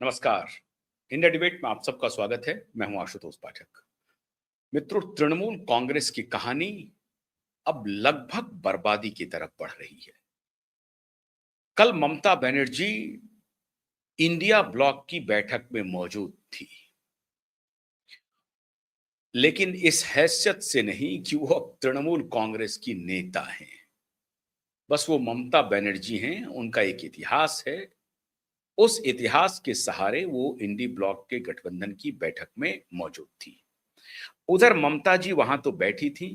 नमस्कार। India debate में आप सबका स्वागत है। मैं हूं आशुतोष पाठक। मित्रों, तृणमूल कांग्रेस की कहानी अब लगभग बर्बादी की तरफ बढ़ रही है। कल ममता बनर्जी इंडिया ब्लॉक की बैठक में मौजूद थी, लेकिन इस हैसियत से नहीं कि वो अब तृणमूल कांग्रेस की नेता हैं। बस वो ममता बनर्जी हैं, उनका एक इतिहास है। उस इतिहास के सहारे वो इंडी ब्लॉक के गठबंधन की बैठक में मौजूद थी। उधर ममता जी वहां तो बैठी थी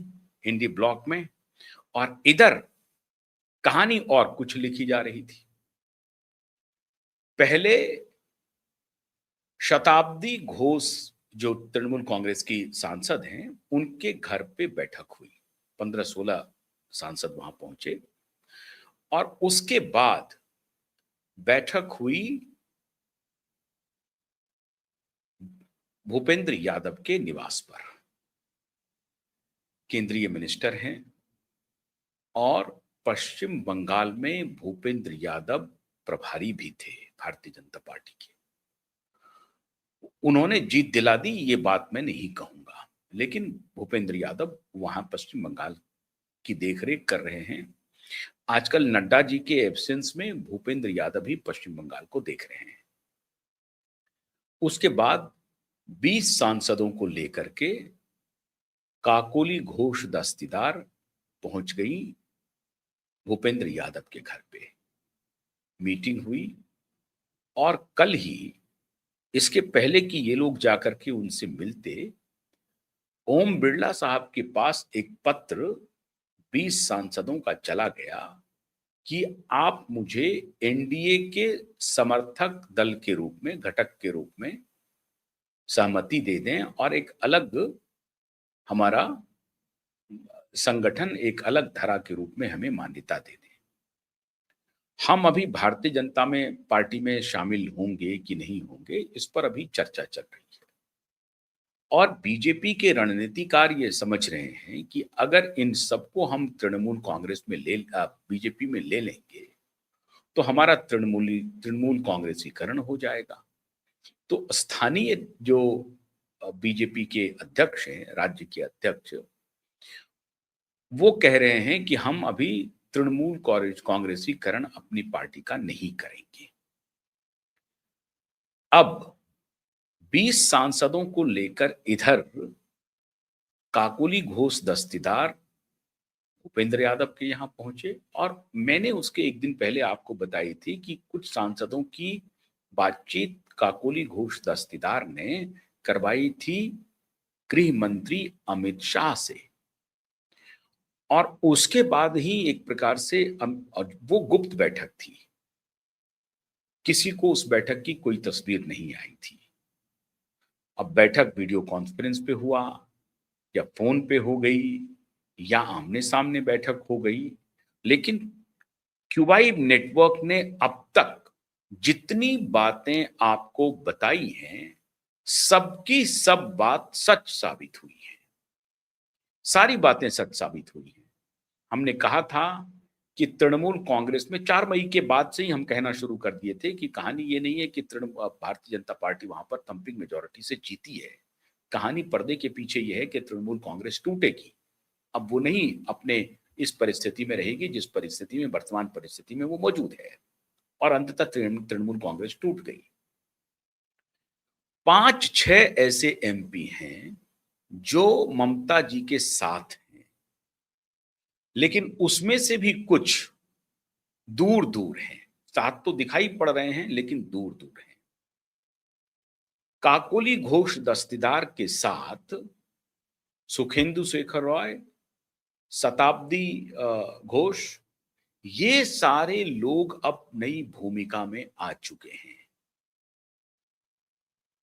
इंडी ब्लॉक में, और इधर कहानी और कुछ लिखी जा रही थी। पहले शताब्दी घोष, जो तृणमूल कांग्रेस की सांसद हैं, उनके घर पे बैठक हुई। 15-16 सांसद वहां पहुंचे और उसके बाद बैठक हुई भूपेंद्र यादव के निवास पर। केंद्रीय मिनिस्टर हैं और पश्चिम बंगाल में भूपेंद्र यादव प्रभारी भी थे भारतीय जनता पार्टी के। उन्होंने जीत दिला दी, ये बात मैं नहीं कहूंगा, लेकिन भूपेंद्र यादव वहां पश्चिम बंगाल की देखरेख कर रहे हैं। आजकल नड्डा जी के एब्सेंस में भूपेंद्र यादव ही पश्चिम बंगाल को देख रहे हैं। उसके बाद 20 सांसदों को लेकर के काकोली घोष दस्तीदार पहुंच गई भूपेंद्र यादव के घर पे। मीटिंग हुई और कल ही, इसके पहले कि ये लोग जाकर के उनसे मिलते, ओम बिरला साहब के पास एक पत्र 20 सांसदों का चला गया कि आप मुझे एनडीए के समर्थक दल के रूप में, घटक के रूप में सहमति दे दें और एक अलग हमारा संगठन, एक अलग धरा के रूप में हमें मान्यता दे दें। हम अभी भारतीय जनता में पार्टी में शामिल होंगे कि नहीं होंगे, इस पर अभी चर्चा चल रही है। और बीजेपी के रणनीतिकार ये समझ रहे हैं कि अगर इन सबको हम तृणमूल कांग्रेस में बीजेपी में ले लेंगे तो हमारा तृणमूल कांग्रेसीकरण हो जाएगा। तो स्थानीय जो बीजेपी के अध्यक्ष हैं, राज्य के अध्यक्ष, वो कह रहे हैं कि हम अभी तृणमूल कांग्रेसीकरण अपनी पार्टी का नहीं करेंगे। अब 20 सांसदों को लेकर इधर काकोली घोष दस्तीदार भूपेंद्र यादव के यहां पहुंचे, और मैंने उसके एक दिन पहले आपको बताई थी कि कुछ सांसदों की बातचीत काकोली घोष दस्तीदार ने करवाई थी गृह मंत्री अमित शाह से। और उसके बाद ही एक प्रकार से और वो गुप्त बैठक थी, किसी को उस बैठक की कोई तस्वीर नहीं आई थी। अब बैठक वीडियो कॉन्फ्रेंस पे हुआ या फोन पे हो गई या आमने सामने बैठक हो गई, लेकिन क्यूबाइब नेटवर्क ने अब तक जितनी बातें आपको बताई हैं, सबकी सब बात सच साबित हुई है। सारी बातें सच साबित हुई हैं। हमने कहा था कि तृणमूल कांग्रेस में 4 मई के बाद से ही हम कहना शुरू कर दिए थे कि कहानी ये नहीं है कि भारतीय जनता पार्टी वहां पर थंपिंग मेजोरिटी से जीती है। कहानी पर्दे के पीछे ये है कि तृणमूल कांग्रेस टूटेगी। अब वो नहीं अपने इस परिस्थिति में रहेगी जिस परिस्थिति में, वर्तमान परिस्थिति में वो मौजूद है, और अंततः तृणमूल कांग्रेस टूट गई। 5-6 ऐसे एमपी हैं जो ममता जी के साथ हैं, लेकिन उसमें से भी कुछ दूर दूर हैं। साथ तो दिखाई पड़ रहे हैं लेकिन दूर दूर हैं। काकोली घोष दस्तीदार के साथ सुखेंदु शेखर रॉय, शताब्दी घोष, ये सारे लोग अब नई भूमिका में आ चुके हैं।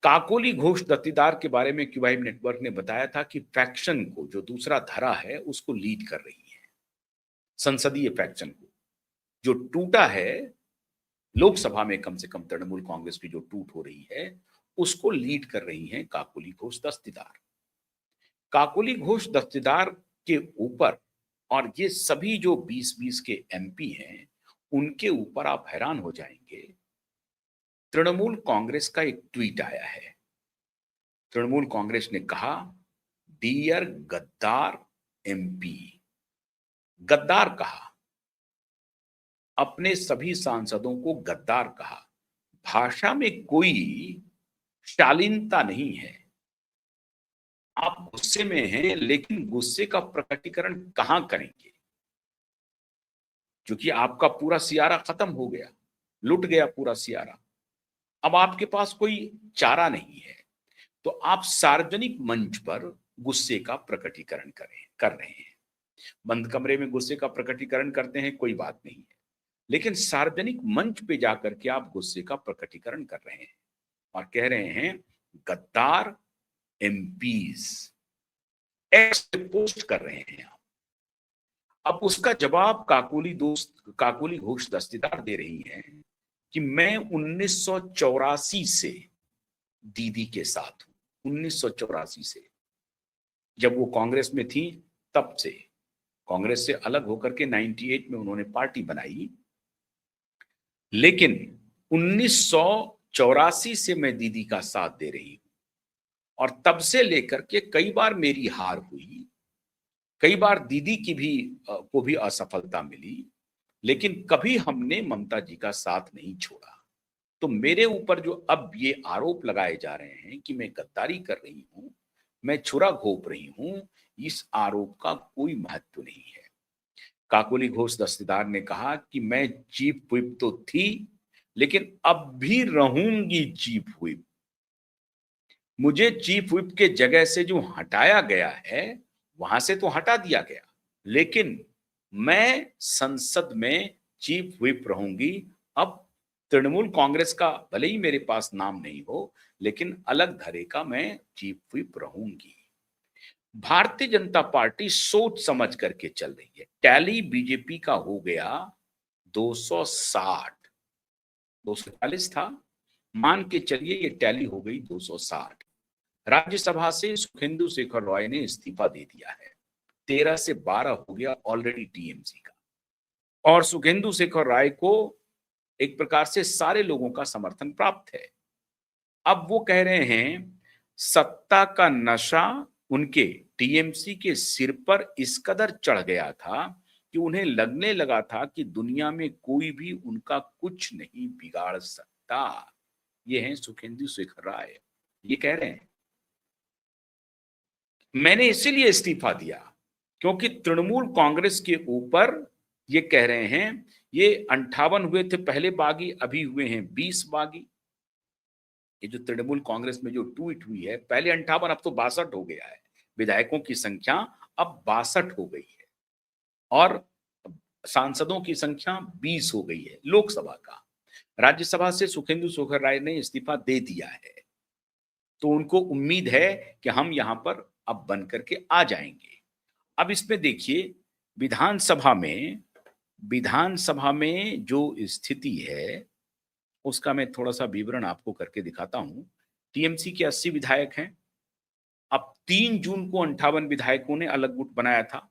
काकोली घोष दस्तीदार के बारे में क्यूबाइब नेटवर्क ने बताया था कि फैक्शन को, जो दूसरा धरा है, उसको लीड कर रही है। संसदीय फैक्शन को जो टूटा है, लोकसभा में कम से कम तृणमूल कांग्रेस की जो टूट हो रही है, उसको लीड कर रही हैं काकोली घोष दस्तीदार। काकोली घोष दस्तीदार के ऊपर और ये सभी जो 20-20 के एमपी हैं, उनके ऊपर आप हैरान हो जाएंगे तृणमूल कांग्रेस का एक ट्वीट आया है। तृणमूल कांग्रेस ने कहा, डियर गद्दार एमपी, गद्दार कहा, अपने सभी सांसदों को गद्दार कहा। भाषा में कोई शालीनता नहीं है। आप गुस्से में हैं, लेकिन गुस्से का प्रकटीकरण कहां करेंगे? क्योंकि आपका पूरा सियारा खत्म हो गया, लुट गया पूरा सियारा। अब आपके पास कोई चारा नहीं है, तो आप सार्वजनिक मंच पर गुस्से का प्रकटीकरण कर रहे हैं। बंद कमरे में गुस्से का प्रकटीकरण करते हैं, कोई बात नहीं है, लेकिन सार्वजनिक मंच पे जाकर के आप गुस्से का प्रकटीकरण कर रहे हैं और कह रहे हैं गद्दार एमपीज, एक्स पे पोस्ट कर रहे हैं आप। अब उसका जवाब काकोली घोष दस्तीदार दे रही हैं कि मैं 1984 से दीदी के साथ हूं। 1984 से, जब वो कांग्रेस में थी तब से। कांग्रेस से अलग होकर के 98 में उन्होंने पार्टी बनाई, लेकिन 1984 से मैं दीदी का साथ दे रही हूं और तब से लेकर के कई बार मेरी हार हुई, कई बार दीदी की भी को भी असफलता मिली, लेकिन कभी हमने ममता जी का साथ नहीं छोड़ा। तो मेरे ऊपर जो अब ये आरोप लगाए जा रहे हैं कि मैं गद्दारी कर रही हूं, मैं छुरा घोंप रही हूं, इस आरोप का कोई महत्व नहीं है। काकोली घोष दस्तीदार ने कहा कि मैं चीफ व्हिप तो थी, लेकिन अब भी रहूंगी चीफ व्हिप। मुझे चीफ व्हिप के जगह से जो हटाया गया है, वहां से तो हटा दिया गया, लेकिन मैं संसद में चीफ व्हिप रहूंगी। अब तृणमूल कांग्रेस का भले ही मेरे पास नाम नहीं हो, लेकिन अलग धरे का मैं चीफ व्हिप रहूंगी। भारतीय जनता पार्टी सोच समझ करके चल रही है। टैली बीजेपी का हो गया 260, 240 था, मान के चलिए ये टैली हो गई 260। राज्यसभा से सुखेंदु शेखर रॉय ने इस्तीफा दे दिया है। 13 से 12 हो गया ऑलरेडी टीएमसी का, और सुखेंदु शेखर राय को एक प्रकार से सारे लोगों का समर्थन प्राप्त है। अब वो कह रहे हैं सत्ता का नशा उनके टीएमसी के सिर पर इस कदर चढ़ गया था कि उन्हें लगने लगा था कि दुनिया में कोई भी उनका कुछ नहीं बिगाड़ सकता। ये हैं सुखेंदु शेखर राय, ये कह रहे हैं मैंने इसीलिए इस्तीफा दिया क्योंकि तृणमूल कांग्रेस के ऊपर, ये कह रहे हैं, ये 58 हुए थे पहले बागी, अभी हुए हैं 20 बागी। ये जो तृणमूल कांग्रेस में जो ट्वीट हुई है, पहले 58, अब तो 62 हो गया है। विधायकों की संख्या अब 62 हो गई है और सांसदों की संख्या 20 हो गई है लोकसभा का। राज्यसभा से सुखेंदु शेखर राय ने इस्तीफा दे दिया है, तो उनको उम्मीद है कि हम यहां पर अब बन करके आ जाएंगे। अब इसमें देखिए, विधानसभा में जो स्थिति है उसका मैं थोड़ा सा विवरण आपको करके दिखाता हूं। टीएमसी के 80 विधायक हैं। अब 3 जून को 58 विधायकों ने अलग गुट बनाया था।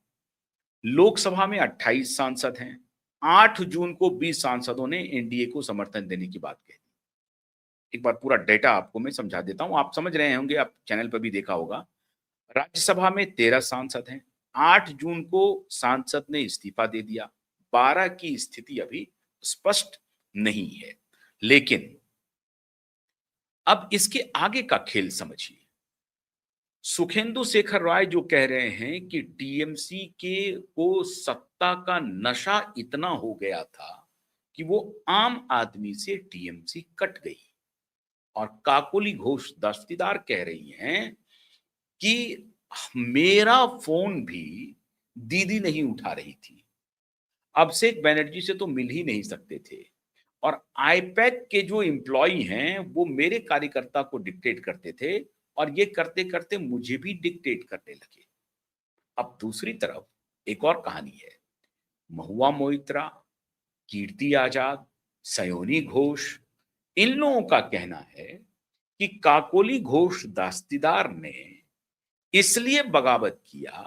लोकसभा में 28 सांसद हैं। 8 जून को 20 सांसदों ने एनडीए को समर्थन देने की बात कही। एक बार पूरा डेटा आपको मैं समझा देता हूं, आप समझ रहे होंगे, आप चैनल पर भी देखा होगा। राज्यसभा में 13 सांसद हैं। 8 जून को सांसद ने इस्तीफा दे दिया। 12 की स्थिति अभी स्पष्ट नहीं है, लेकिन अब इसके आगे का खेल समझिए। सुखेंदु शेखर राय जो कह रहे हैं कि टीएमसी के को सत्ता का नशा इतना हो गया था कि वो आम आदमी से टीएमसी कट गई, और काकोली घोष दस्तीदार कह रही हैं कि मेरा फोन भी दीदी नहीं उठा रही थी। अभिषेक बनर्जी से तो मिल ही नहीं सकते थे, और आईपैक के जो एम्प्लॉई हैं वो मेरे कार्यकर्ता को डिक्टेट करते थे, और ये करते करते मुझे भी डिक्टेट करने लगे। अब दूसरी तरफ एक और कहानी है। महुआ मोइत्रा, कीर्ति आजाद, सयोनी घोष, इन लोगों का कहना है कि काकोली घोष दस्तीदार ने इसलिए बगावत किया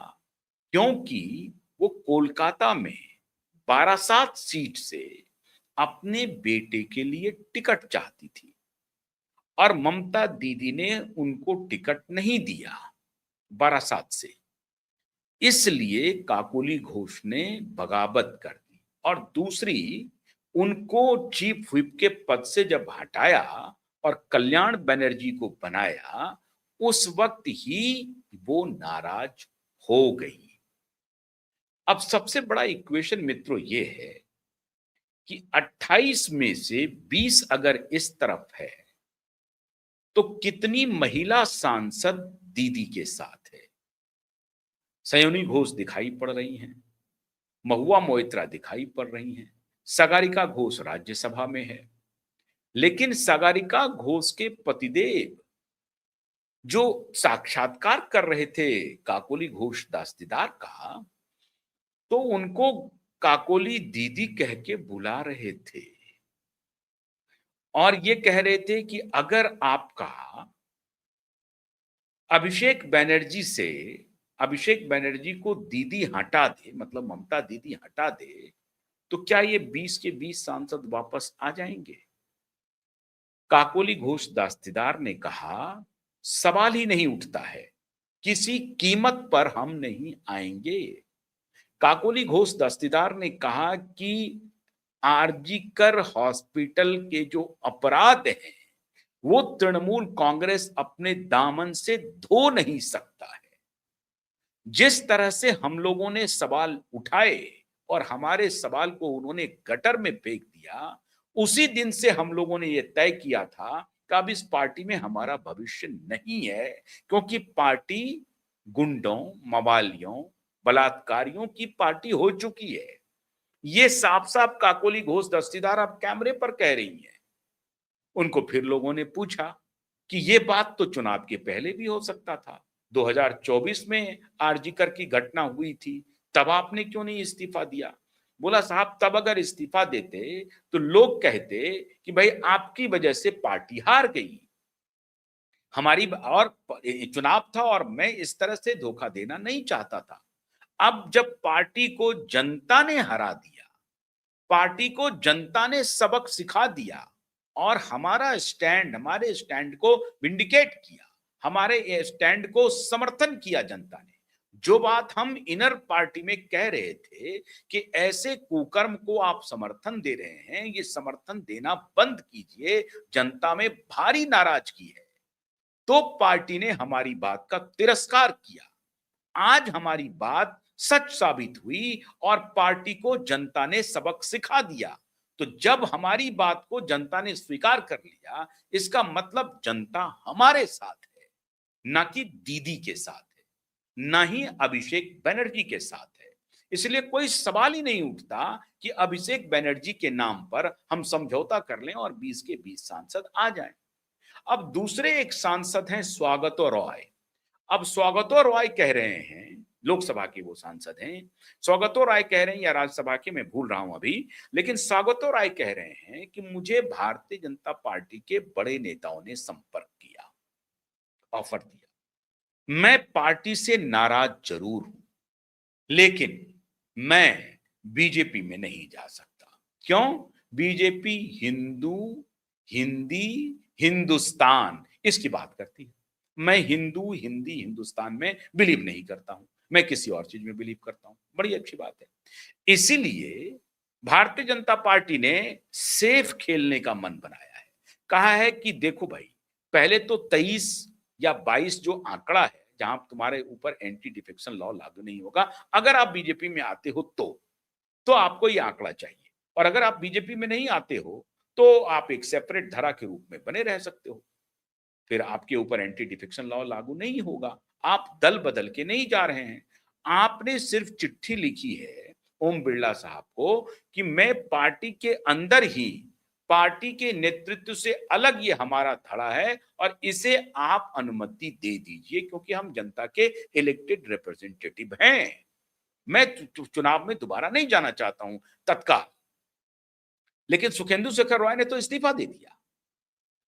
क्योंकि वो कोलकाता में बारासात सीट से अपने बेटे के लिए टिकट चाहती थी। और ममता दीदी ने उनको टिकट नहीं दिया बारासात से। इसलिए काकोली घोष ने बगावत कर दी और दूसरी, उनको चीफ व्हिप के पद से जब हटाया और कल्याण बनर्जी को बनाया, उस वक्त ही वो नाराज हो गई। अब सबसे बड़ा इक्वेशन मित्रों ये है कि 28 में से 20 अगर इस तरफ है, तो कितनी महिला सांसद दीदी के साथ है? सयोनी घोष दिखाई पड़ रही हैं, महुआ मोइत्रा दिखाई पड़ रही हैं, सागरिका घोष राज्यसभा में है। लेकिन सागरिका घोष के पतिदेव जो साक्षात्कार कर रहे थे काकोली घोष दस्तीदार का, तो उनको काकोली दीदी कह के बुला रहे थे और ये कह रहे थे कि अगर आपका अभिषेक बनर्जी को दीदी हटा दे, मतलब ममता दीदी हटा दे, तो क्या ये 20 के 20 सांसद वापस आ जाएंगे? काकोली घोष दस्तीदार ने कहा, सवाल ही नहीं उठता है, किसी कीमत पर हम नहीं आएंगे। काकोली घोष दस्तीदार ने कहा कि आरजीकर हॉस्पिटल के जो अपराध हैं, वो तृणमूल कांग्रेस अपने दामन से धो नहीं सकता है। जिस तरह से हम लोगों ने सवाल उठाए और हमारे सवाल को उन्होंने गटर में फेंक दिया, उसी दिन से हम लोगों ने यह तय किया था कि अब इस पार्टी में हमारा भविष्य नहीं है, क्योंकि पार्टी गुंडों, मवालियों, बलात्कारियों की पार्टी हो चुकी है। ये साफ-साफ काकोली घोष दस्तीदार अब कैमरे पर कह रही हैं। उनको फिर लोगों ने पूछा कि ये बात तो चुनाव के पहले भी हो सकता था। 2024 में आरजीकर की घटना हुई थी, तब आपने क्यों नहीं इस्तीफा दिया? बोला, साहब तब अगर इस्तीफा देते तो लोग कहते कि भाई आपकी वजह से पार्टी हार गई। हमारी और चुनाव था और मैं इस तरह से धोखा देना नहीं चाहता था। अब जब पार्टी को जनता ने हरा दिया, पार्टी को जनता ने सबक सिखा दिया और हमारे स्टैंड को विंडिकेट किया, हमारे स्टैंड को समर्थन किया जनता ने। जो बात हम इनर पार्टी में कह रहे थे कि ऐसे कुकर्म को आप समर्थन दे रहे हैं, ये समर्थन देना बंद कीजिए, जनता में भारी नाराजगी है, तो पार्टी ने हमारी बात का तिरस्कार किया। आज हमारी बात सच साबित हुई और पार्टी को जनता ने सबक सिखा दिया। तो जब हमारी बात को जनता ने स्वीकार कर लिया, इसका मतलब जनता हमारे साथ है, ना कि दीदी के साथ है, ना ही अभिषेक बनर्जी के साथ है। इसलिए कोई सवाल ही नहीं उठता कि अभिषेक बनर्जी के नाम पर हम समझौता कर लें और 20 के 20 सांसद आ जाएं। अब दूसरे एक सांसद हैं स्वागतो रॉय। अब स्वागतो रॉय कह रहे हैं, लोकसभा के वो सांसद हैं, स्वागतो राय कह रहे हैं या राज्यसभा के, मैं भूल रहा हूं अभी, लेकिन स्वागतो राय कह रहे हैं कि मुझे भारतीय जनता पार्टी के बड़े नेताओं ने संपर्क किया, ऑफर दिया। मैं पार्टी से नाराज जरूर हूं, लेकिन मैं बीजेपी में नहीं जा सकता। क्यों? बीजेपी हिंदू, हिंदी, हिंदुस्तान इसकी बात करती है। मैं हिंदू, हिंदी, हिंदुस्तान में बिलीव नहीं करता हूं, मैं किसी और चीज में बिलीव करता हूं। बड़ी अच्छी बात है। इसीलिए भारतीय जनता पार्टी ने सेफ खेलने का मन बनाया है। कहा है कि देखो भाई, पहले तो 23 या 22 जो आंकड़ा है, जहां तुम्हारे ऊपर एंटी डिफेक्शन लॉ लागू नहीं होगा, अगर आप बीजेपी में आते हो तो आपको ये आंकड़ा चाहिए, और अगर आप बीजेपी में नहीं आते हो तो आप एक सेपरेट धारा के रूप में बने रह सकते हो, फिर आपके ऊपर एंटी डिफेक्शन लॉ लागू नहीं होगा। आप दल बदल के नहीं जा रहे हैं। आपने सिर्फ चिट्ठी लिखी है ओम बिरला साहब को कि मैं पार्टी के अंदर ही, पार्टी के नेतृत्व से अलग ये हमारा धड़ा है और इसे आप अनुमति दे दीजिए, क्योंकि हम जनता के इलेक्टेड रिप्रेजेंटेटिव हैं। मैं चुनाव में दोबारा नहीं जाना चाहता हूं तत्काल। लेकिन सुखेंदु शेखर रॉय ने तो इस्तीफा दे दिया।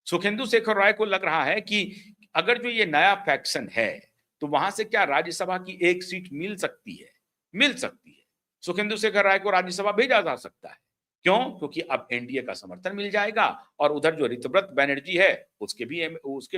सुखेंदु शेखर रॉय को लग रहा है कि अगर जो ये नया फैक्शन है, तो वहां से क्या राज्यसभा की एक सीट मिल सकती है? मिल सकती है। सुखेंदु शेखर रॉय को राज्यसभा भेजा जा सकता है। क्यों? क्योंकि अब एनडीए का समर्थन मिल जाएगा और उधर जो ऋतव्रत बैनर्जी है, उसके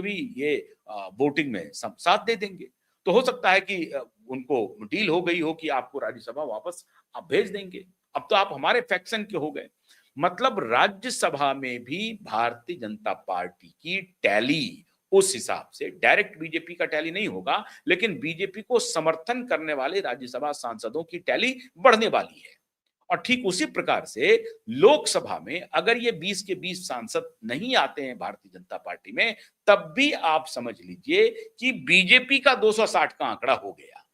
भी ये वोटिंग में सब साथ दे देंगे। तो हो सकता है कि उनको डील हो गई हो कि आपको राज्यसभा वापस आप भेज देंगे। अब तो आप हमारे फैक्शन के हो गए। मतलब राज्यसभा में भी भारतीय जनता पार्टी की टैली उस हिसाब से डायरेक्ट बीजेपी का टैली नहीं होगा, लेकिन बीजेपी को समर्थन करने वाले राज्यसभा सांसदों की टैली बढ़ने वाली है। और ठीक उसी प्रकार से लोकसभा में अगर ये 20 के 20 सांसद नहीं आते हैं भारतीय जनता पार्टी में, तब भी आप समझ लीजिए कि बीजेपी का 260 का आंकड़ा हो गया।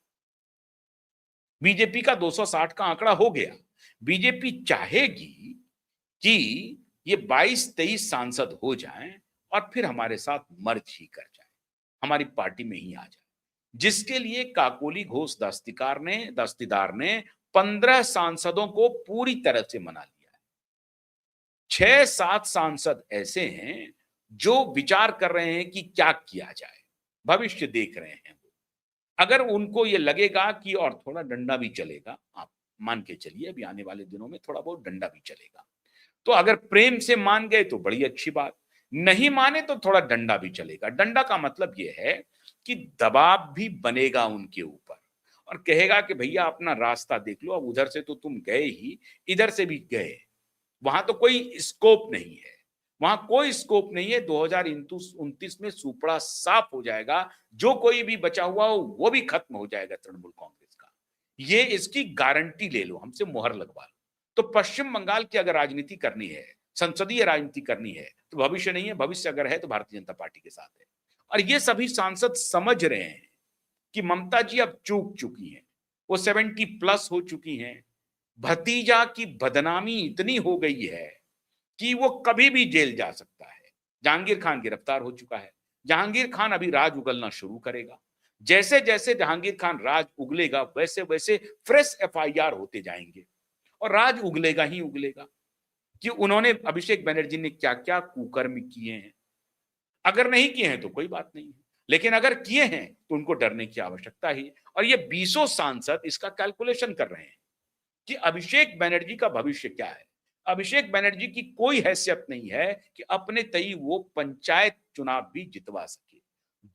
बीजेपी का 260 का आंकड़ा हो गया। बीजेपी चाहेगी कि ये 22-23 सांसद हो जाएं और फिर हमारे साथ मर्ज ही कर जाए, हमारी पार्टी में ही आ जाए, जिसके लिए काकोली घोष दस्तीदार ने 15 सांसदों को पूरी तरह से मना लिया है। 6-7 सांसद ऐसे हैं जो विचार कर रहे हैं कि क्या किया जाए, भविष्य देख रहे हैं वो। अगर उनको ये लगेगा कि और थोड़ा डंडा भी चलेगा, आप मान के चलिए अभी आने वाले दिनों में थोड़ा बहुत डंडा भी चलेगा, तो अगर प्रेम से मान गए तो बड़ी अच्छी बात, नहीं माने तो थोड़ा डंडा भी चलेगा। डंडा का मतलब यह है कि दबाव भी बनेगा उनके ऊपर और कहेगा कि भैया अपना रास्ता देख लो, अब उधर से तो तुम गए ही, इधर से भी गए, वहां तो कोई स्कोप नहीं है, वहां कोई स्कोप नहीं है। 2029 में सुपड़ा साफ हो जाएगा, जो कोई भी बचा हुआ हो वो भी खत्म हो जाएगा तृणमूल कांग्रेस का। ये इसकी गारंटी ले लो, हमसे मुहर लगवा लो। तो पश्चिम बंगाल की अगर राजनीति करनी है, संसदीय राजनीति करनी है, तो भविष्य नहीं है, भविष्य अगर है तो भारतीय जनता पार्टी के साथ है। और ये सभी सांसद समझ रहे हैं कि ममता जी अब चूक चुकी हैं, वो 70+ हो चुकी हैं, भतीजा की बदनामी इतनी हो गई है कि वो कभी भी जेल जा सकता है। जहांगीर खान गिरफ्तार हो चुका है, जहांगीर खान अभी राज उगलना शुरू करेगा। जैसे जैसे जहांगीर खान राज उगलेगा, वैसे वैसे फ्रेश एफआईआर होते जाएंगे और राज उगलेगा ही उगलेगा कि उन्होंने अभिषेक बनर्जी ने क्या क्या कुकर्म किए हैं। अगर नहीं किए हैं तो कोई बात नहीं है, लेकिन अगर किए हैं तो उनको डरने की आवश्यकता ही। और ये 20 सांसद इसका कैलकुलेशन कर रहे हैं कि अभिषेक बनर्जी का भविष्य क्या है। अभिषेक बनर्जी की कोई हैसियत नहीं है कि अपने तई वो पंचायत चुनाव भी जितवा सके।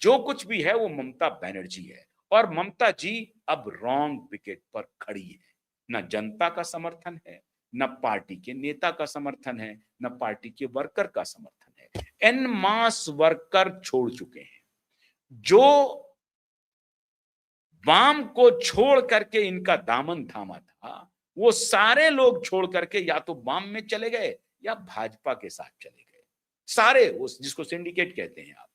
जो कुछ भी है वो ममता बनर्जी है और ममता जी अब रॉन्ग विकेट पर खड़ी है। न जनता का समर्थन है, न पार्टी के नेता का समर्थन है, न पार्टी के वर्कर का समर्थन है। एन मास वर्कर छोड़ चुके हैं। जो वाम को छोड़ करके इनका दामन थामा था, वो सारे लोग छोड़ करके या तो वाम में चले गए या भाजपा के साथ चले गए। सारे, उस जिसको सिंडिकेट कहते हैं आप,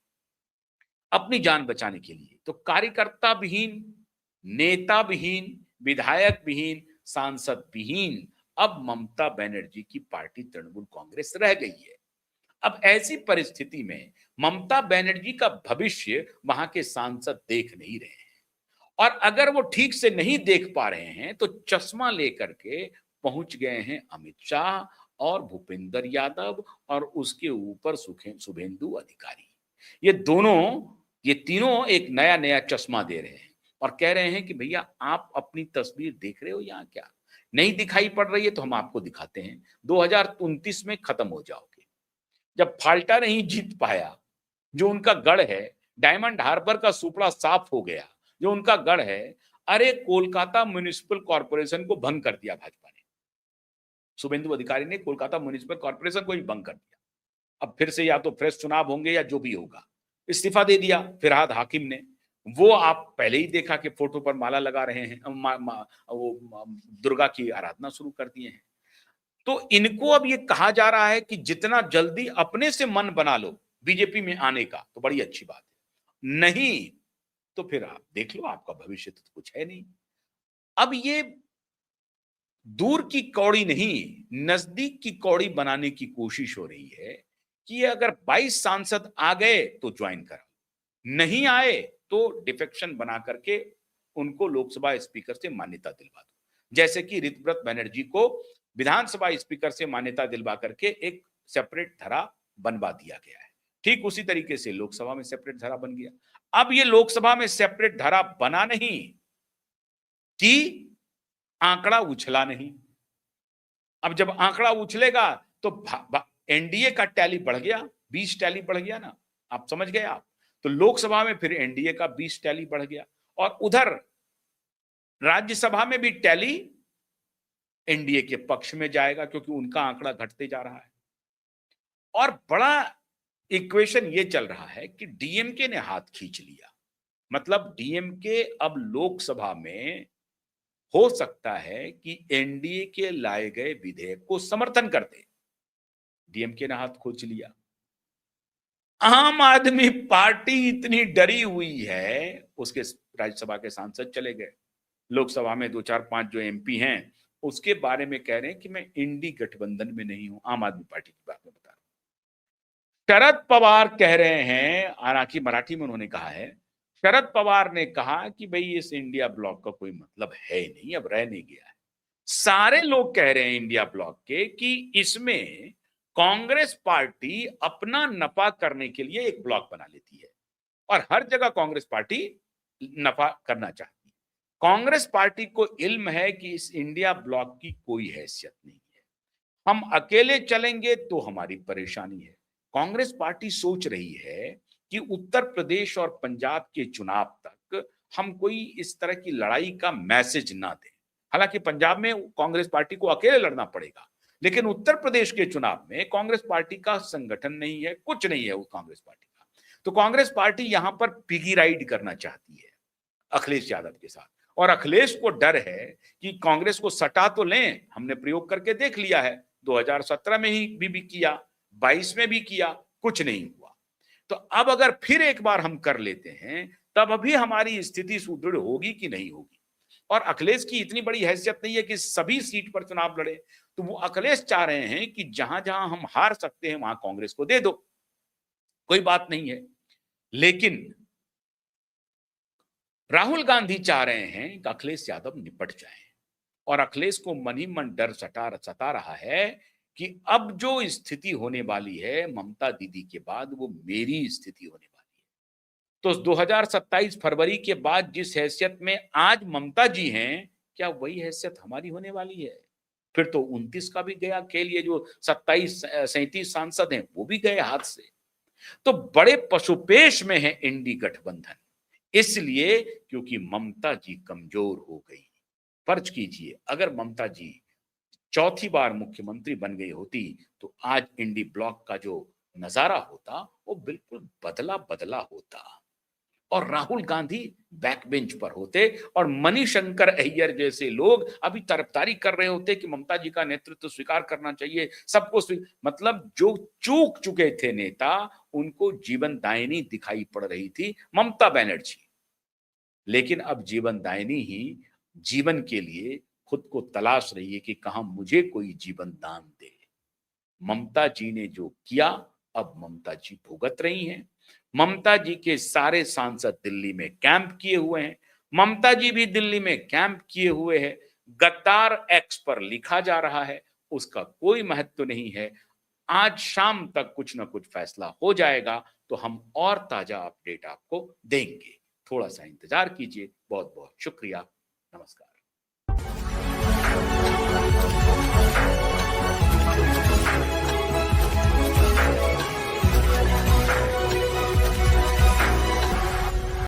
अपनी जान बचाने के लिए। तो कार्यकर्ता विहीन, नेता विहीन, विधायक विहीन, सांसद विहीन अब ममता बनर्जी की पार्टी तृणमूल कांग्रेस रह गई है। अब ऐसी परिस्थिति में ममता बनर्जी का भविष्य वहां के सांसद देख नहीं रहे हैं। और अगर वो ठीक से नहीं देख पा रहे हैं तो चश्मा लेकर के पहुंच गए हैं अमित शाह और भूपेंद्र यादव और उसके ऊपर शुभेंदु अधिकारी। ये दोनों, ये तीनों एक नया नया चश्मा दे रहे हैं और कह रहे हैं कि भैया आप अपनी तस्वीर देख रहे हो यहाँ क्या, नहीं दिखाई पड़ रही है तो हम आपको दिखाते हैं। 2029 में खत्म हो जाओगे। जब फाल्टा नहीं जीत पाया, जो उनका गढ़ है, डायमंड हार्बर का सुपड़ा साफ हो गया, जो उनका गढ़ है, अरे कोलकाता म्युनिसिपल कॉर्पोरेशन को भंग कर दिया भाजपा ने। शुभेंदु अधिकारी ने कोलकाता म्युनिसिपल कॉर्पोरेशन को ही भंग कर दिया। अब फिर से या तो फ्रेश चुनाव होंगे या जो भी होगा। इस्तीफा दे दिया फिरहाद हाकिम ने। वो आप पहले ही देखा कि फोटो पर माला लगा रहे हैं, दुर्गा की आराधना शुरू कर दिए हैं। तो इनको अब ये कहा जा रहा है कि जितना जल्दी अपने से मन बना लो बीजेपी में आने का तो बड़ी अच्छी बात है, नहीं तो फिर आप देख लो, आपका भविष्य तो कुछ है नहीं। अब ये दूर की कौड़ी नहीं, नजदीक की कौड़ी बनाने की कोशिश हो रही है कि ये अगर 22 सांसद आ गए तो ज्वाइन करो, नहीं आए तो डिफेक्शन बना करके उनको लोकसभा स्पीकर से मान्यता दिलवा दो। जैसे कि ऋतव्रत बनर्जी को विधानसभा स्पीकर से मान्यता दिलवा करके एक सेपरेट धरा बनवा दिया गया है। ठीक उसी तरीके से लोकसभा में सेपरेट धरा बन गया। अब ये लोकसभा में सेपरेट धारा बना नहीं कि आंकड़ा उछला नहीं। अब जब आंकड़ा उछलेगा तो एनडीए का टैली बढ़ गया, 20 टैली बढ़ गया ना, आप समझ गए आप। तो लोकसभा में फिर एनडीए का 20 टैली बढ़ गया और उधर राज्यसभा में भी टैली एनडीए के पक्ष में जाएगा क्योंकि उनका आंकड़ा घटते जा रहा है। और बड़ा इक्वेशन ये चल रहा है कि डीएमके ने हाथ खींच लिया, मतलब डीएमके अब लोकसभा में हो सकता है कि एनडीए के लाए गए विधेयक को समर्थन कर दे। डीएमके ने हाथ खींच लिया। आम आदमी पार्टी इतनी डरी हुई है, उसके राज्यसभा के सांसद चले गए, लोकसभा में 2 4 5 जो एमपी हैं उसके बारे में कह रहे हैं कि मैं इंडी गठबंधन में नहीं हूं। आम आदमी पार्टी की बात में बता रहा हूं। शरद पवार कह रहे हैं, हालांकि मराठी में उन्होंने कहा है, शरद पवार ने कहा कि भाई इस इंडिया ब्लॉक का कोई मतलब है नहीं, अब रह नहीं गया है। सारे लोग कह रहे हैं इंडिया ब्लॉक के कि इसमें कांग्रेस पार्टी अपना नफा करने के लिए एक ब्लॉक बना लेती है और हर जगह कांग्रेस पार्टी नफा करना चाहती है। कांग्रेस पार्टी को इल्म है कि इस इंडिया ब्लॉक की कोई हैसियत नहीं है, हम अकेले चलेंगे तो हमारी परेशानी है। कांग्रेस पार्टी सोच रही है कि उत्तर प्रदेश और पंजाब के चुनाव तक हम कोई इस तरह की लड़ाई का मैसेज ना दें। हालांकि पंजाब में कांग्रेस पार्टी को अकेले लड़ना पड़ेगा, लेकिन उत्तर प्रदेश के चुनाव में कांग्रेस पार्टी का संगठन नहीं है, कुछ नहीं है वो कांग्रेस पार्टी का। तो कांग्रेस पार्टी यहां पर पिगी राइड करना चाहती है अखिलेश यादव के साथ, और अखिलेश को डर है कि कांग्रेस को सटा तो लें, हमने प्रयोग करके देख लिया है, 2017 में ही भी किया, 22 में भी किया, कुछ नहीं हुआ। तो अब अगर फिर एक बार हम कर लेते हैं तब अभी हमारी स्थिति सुदृढ़ होगी कि नहीं होगी। और अखिलेश की इतनी बड़ी हैसियत नहीं है कि सभी सीट पर चुनाव लड़े, तो वो अखिलेश चाह रहे हैं कि जहां जहां हम हार सकते हैं वहां कांग्रेस को दे दो, कोई बात नहीं है। लेकिन राहुल गांधी चाह रहे हैं कि अखिलेश यादव निपट जाएं, और अखिलेश को मन ही मन डर सता रहा है कि अब जो स्थिति होने वाली है ममता दीदी के बाद, वो मेरी स्थिति होने वाली है। तो 2027 फरवरी के बाद जिस हैसियत में आज ममता जी हैं, क्या वही हैसियत हमारी होने वाली है? फिर तो 29 का भी गया खेल, ये जो 37 सांसद हैं वो भी गए हाथ से। तो बड़े पशुपेश में है इंडी गठबंधन, इसलिए क्योंकि ममता जी कमजोर हो गई। फर्ज कीजिए अगर ममता जी चौथी बार मुख्यमंत्री बन गई होती तो आज इंडी ब्लॉक का जो नजारा होता वो बिल्कुल बदला बदला होता, और राहुल गांधी बैक बेंच पर होते, और मणिशंकर अय्यर जैसे लोग अभी तरफदारी कर रहे होते कि ममता जी का नेतृत्व स्वीकार करना चाहिए सबको। मतलब जो चूक चुके थे नेता, उनको जीवन दायिनी दिखाई पड़ रही थी ममता बनर्जी, लेकिन अब जीवन दायिनी ही जीवन के लिए खुद को तलाश रही है कि कहां मुझे कोई जीवन दान दे। ममता जी ने जो किया अब ममता जी भुगत रही हैं। ममता जी के सारे सांसद दिल्ली में कैंप किए हुए हैं, ममता जी भी दिल्ली में कैंप किए हुए हैं। गद्दार एक्स पर लिखा जा रहा है, उसका कोई महत्व नहीं है। आज शाम तक कुछ ना कुछ फैसला हो जाएगा तो हम और ताजा अपडेट आपको देंगे। थोड़ा सा इंतजार कीजिए। बहुत बहुत शुक्रिया। नमस्कार।